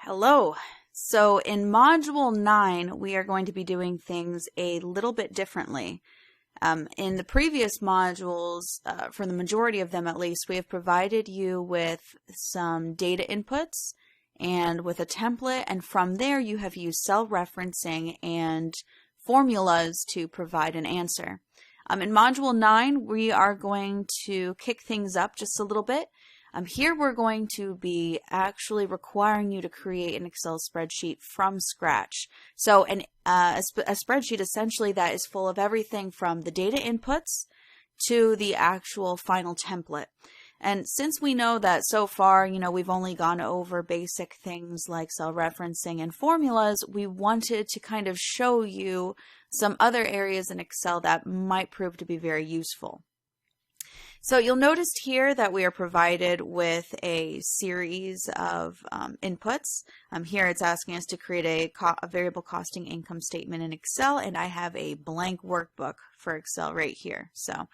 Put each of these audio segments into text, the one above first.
Hello. So in Module 9, we are going to be doing things a little bit differently. In the previous modules, for the majority of them at least, we have provided you with some data inputs and with a template, and from there you have used cell referencing and formulas to provide an answer. In Module 9, we are going to kick things up just a little bit. Here we're going to be actually requiring you to create an Excel spreadsheet from scratch. So a spreadsheet essentially that is full of everything from the data inputs to the actual final template. And since we know that so far, we've only gone over basic things like cell referencing and formulas, we wanted to kind of show you some other areas in Excel that might prove to be very useful. So you'll notice here that we are provided with a series of inputs. Here it's asking us to create a variable costing income statement in Excel, and I have a blank workbook for Excel right here. So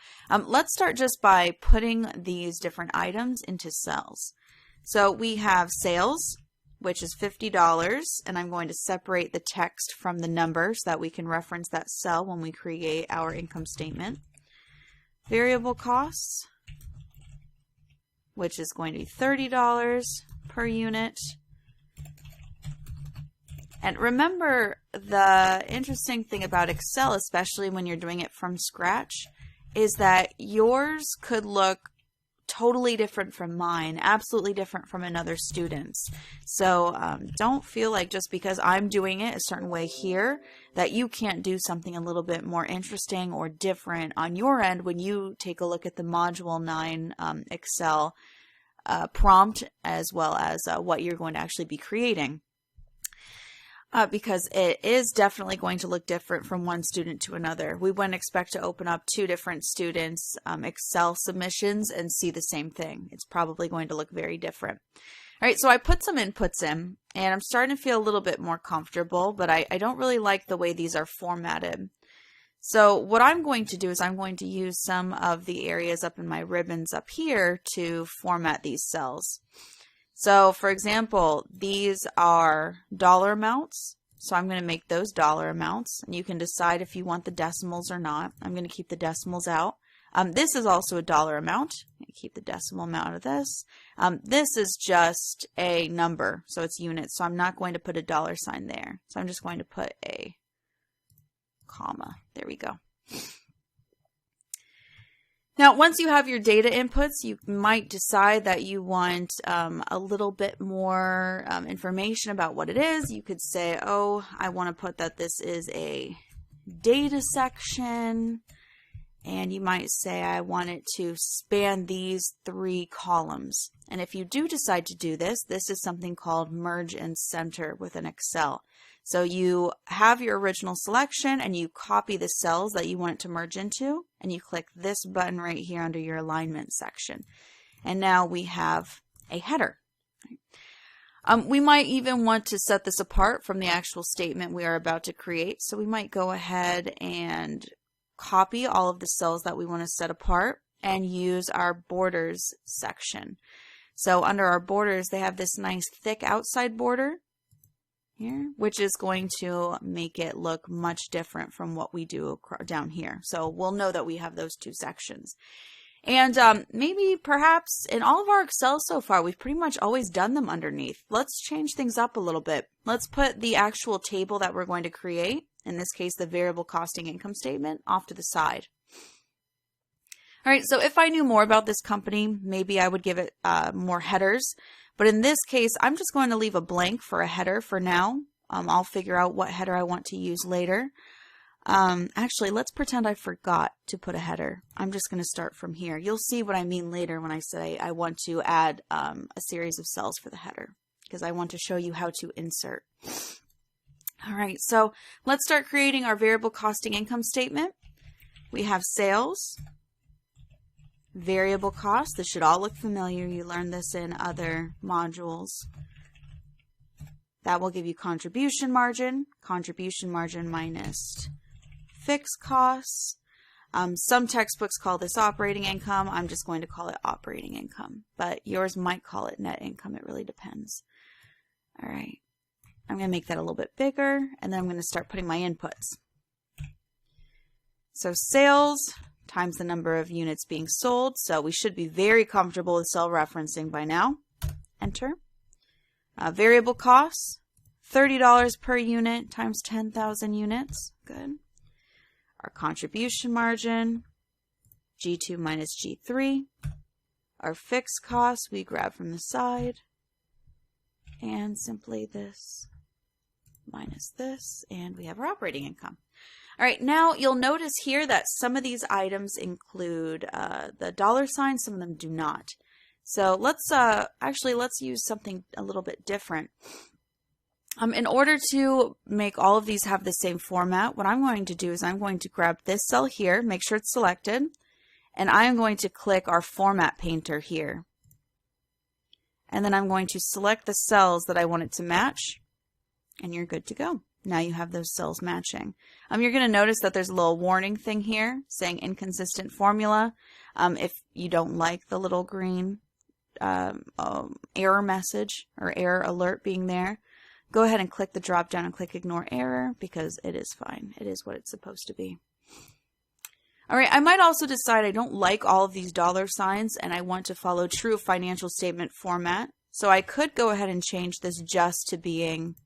let's start just by putting these different items into cells. So we have sales, which is $50, and I'm going to separate the text from the number so that we can reference that cell when we create our income statement. Variable costs, which is going to be $30 per unit. And remember, the interesting thing about Excel, especially when you're doing it from scratch, is that yours could look totally different from mine, absolutely different from another student's. So don't feel like just because I'm doing it a certain way here that you can't do something a little bit more interesting or different on your end when you take a look at the Module 9 Excel prompt as well as what you're going to actually be creating. Because it is definitely going to look different from one student to another. We wouldn't expect to open up two different students' Excel submissions and see the same thing. It's probably going to look very different. All right, so I put some inputs in, and I'm starting to feel a little bit more comfortable, but I don't really like the way these are formatted. So what I'm going to do is I'm going to use some of the areas up in my ribbons up here to format these cells. So for example, these are dollar amounts. So I'm going to make those dollar amounts, and you can decide if you want the decimals or not. I'm going to keep the decimals out. This is also a dollar amount. I'm going to keep the decimal amount out of this. This is just a number, so it's units. So I'm not going to put a dollar sign there. So I'm just going to put a comma. There we go. Now, once you have your data inputs, you might decide that you want a little bit more information about what it is. You could say, oh, I want to put that this is a data section. And you might say, I want it to span these 3 columns. And if you do decide to do this, this is something called merge and center within Excel. So you have your original selection and you copy the cells that you want it to merge into, and you click this button right here under your alignment section. And now we have a header. We might even want to set this apart from the actual statement we are about to create. So we might go ahead and copy all of the cells that we want to set apart and use our borders section. So under our borders, they have this nice thick outside border here, which is going to make it look much different from what we do down here. So we'll know that we have those 2 sections. And maybe perhaps in all of our Excel so far, we've pretty much always done them underneath. Let's change things up a little bit. Let's put the actual table that we're going to create, in this case the variable costing income statement, off to the side. All right, so if I knew more about this company, maybe I would give it more headers. But in this case, I'm just going to leave a blank for a header for now. I'll figure out what header I want to use later. Actually, let's pretend I forgot to put a header. I'm just going to start from here. You'll see what I mean later when I say I want to add a series of cells for the header, because I want to show you how to insert. All right, so let's start creating our variable costing income statement. We have sales, variable cost. This should all look familiar. You learned this in other modules. That will give you contribution margin minus fixed costs. Some textbooks call this operating income. I'm just going to call it operating income, but yours might call it net income. It really depends. All right. I'm going to make that a little bit bigger, and then I'm going to start putting my inputs. So sales times the number of units being sold. So we should be very comfortable with cell referencing by now. Enter. Variable costs, $30 per unit times 10,000 units. Good. Our contribution margin, G2 minus G3. Our fixed costs we grab from the side. And simply this minus this, and we have our operating income. All right, now you'll notice here that some of these items include the dollar sign, some of them do not. So let's use something a little bit different. In order to make all of these have the same format, what I'm going to do is I'm going to grab this cell here, make sure it's selected, and I am going to click our format painter here. And then I'm going to select the cells that I want it to match, and you're good to go. Now you have those cells matching. You're going to notice that there's a little warning thing here saying inconsistent formula. If you don't like the little green error message or error alert being there, go ahead and click the drop down and click ignore error, because it is fine. It is what it's supposed to be. All right, I might also decide I don't like all of these dollar signs and I want to follow true financial statement format. So I could go ahead and change this just to being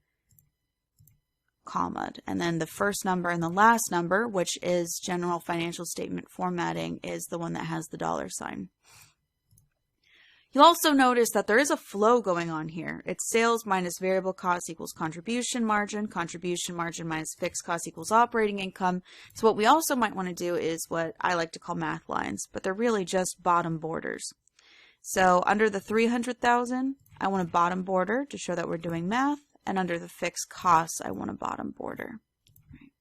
commaed. And then the first number and the last number, which is general financial statement formatting, is the one that has the dollar sign. You'll also notice that there is a flow going on here. It's sales minus variable cost equals contribution margin minus fixed cost equals operating income. So what we also might want to do is what I like to call math lines, but they're really just bottom borders. So under the 300,000, I want a bottom border to show that we're doing math, and under the fixed costs, I want a bottom border. Right.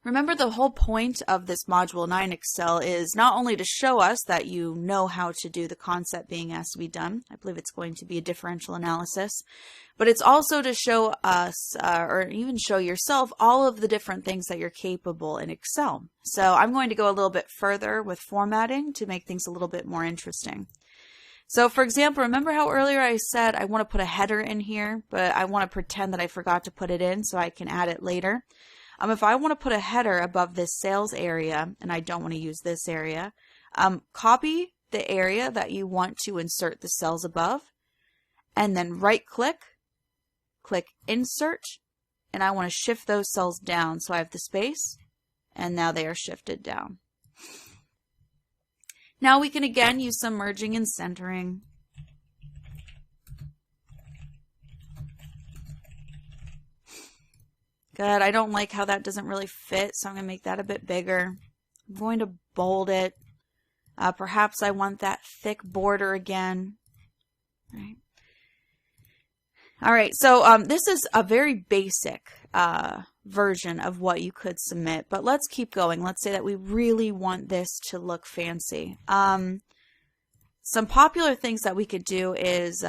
Remember, the whole point of this Module 9 Excel is not only to show us that you know how to do the concept being asked to be done. I believe it's going to be a differential analysis. But it's also to show us, or even show yourself, all of the different things that you're capable in Excel. So I'm going to go a little bit further with formatting to make things a little bit more interesting. So for example, remember how earlier I said I want to put a header in here, but I want to pretend that I forgot to put it in so I can add it later. If I want to put a header above this sales area, and I don't want to use this area, copy the area that you want to insert the cells above, and then right-click, click Insert, and I want to shift those cells down so I have the space, and now they are shifted down. Now we can again use some merging and centering. Good. I don't like how that doesn't really fit, so I'm going to make that a bit bigger. I'm going to bold it. Perhaps I want that thick border again. Right. All right, so this is a very basic version of what you could submit, but let's keep going. Let's say that we really want this to look fancy. Some popular things that we could do is,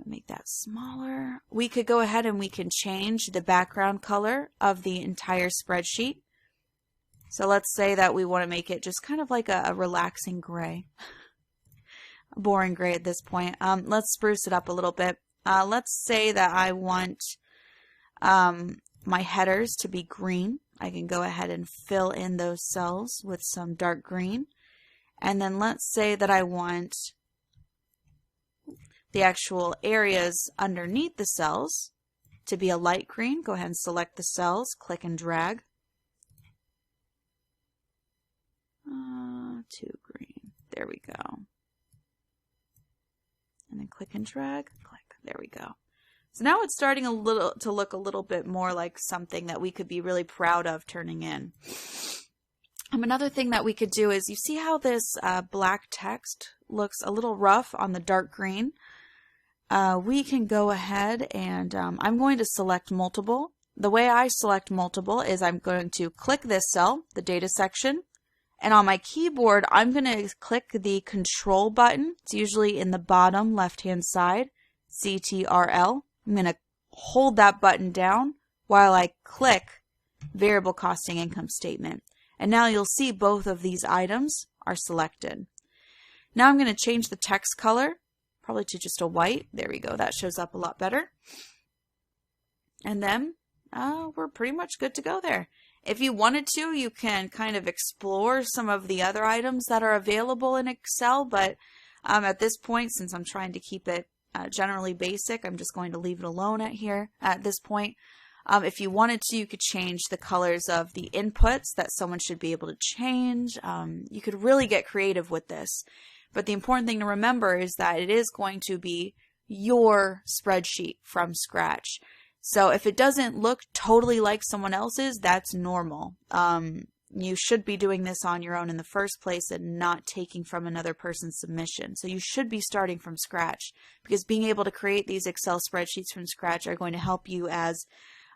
make that smaller. We could go ahead and we can change the background color of the entire spreadsheet. So let's say that we want to make it just kind of like a relaxing gray. A boring gray at this point. Let's spruce it up a little bit. Let's say that I want my headers to be green. I can go ahead and fill in those cells with some dark green. And then let's say that I want the actual areas underneath the cells to be a light green. Go ahead and select the cells, click and drag to green. There we go. And then click and drag, click. There we go. So now it's starting to look a little bit more like something that we could be really proud of turning in. Another thing that we could do is, you see how this black text looks a little rough on the dark green? We can go ahead and I'm going to select multiple. The way I select multiple is I'm going to click this cell, the data section, and on my keyboard I'm going to click the control button. It's usually in the bottom left hand side, CTRL. I'm going to hold that button down while I click variable costing income statement. And now you'll see both of these items are selected. Now I'm going to change the text color probably to just a white. There we go. That shows up a lot better. And then we're pretty much good to go there. If you wanted to, you can kind of explore some of the other items that are available in Excel, but at this point, since I'm trying to keep it generally basic, I'm just going to leave it alone at this point. If you wanted to, you could change the colors of the inputs that someone should be able to change. You could really get creative with this. But the important thing to remember is that it is going to be your spreadsheet from scratch. So if it doesn't look totally like someone else's, that's normal. You should be doing this on your own in the first place and not taking from another person's submission. So you should be starting from scratch, because being able to create these Excel spreadsheets from scratch are going to help you as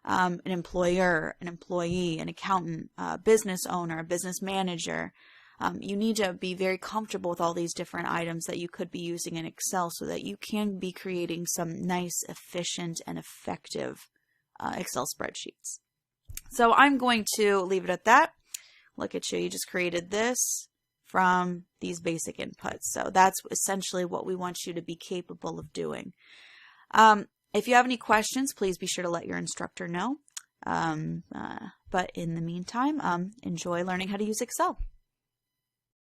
an employer, an employee, an accountant, a business owner, a business manager. You need to be very comfortable with all these different items that you could be using in Excel so that you can be creating some nice, efficient, and effective Excel spreadsheets. So I'm going to leave it at that. Look at you. You just created this from these basic inputs. So that's essentially what we want you to be capable of doing. If you have any questions, please be sure to let your instructor know. But in the meantime, enjoy learning how to use Excel.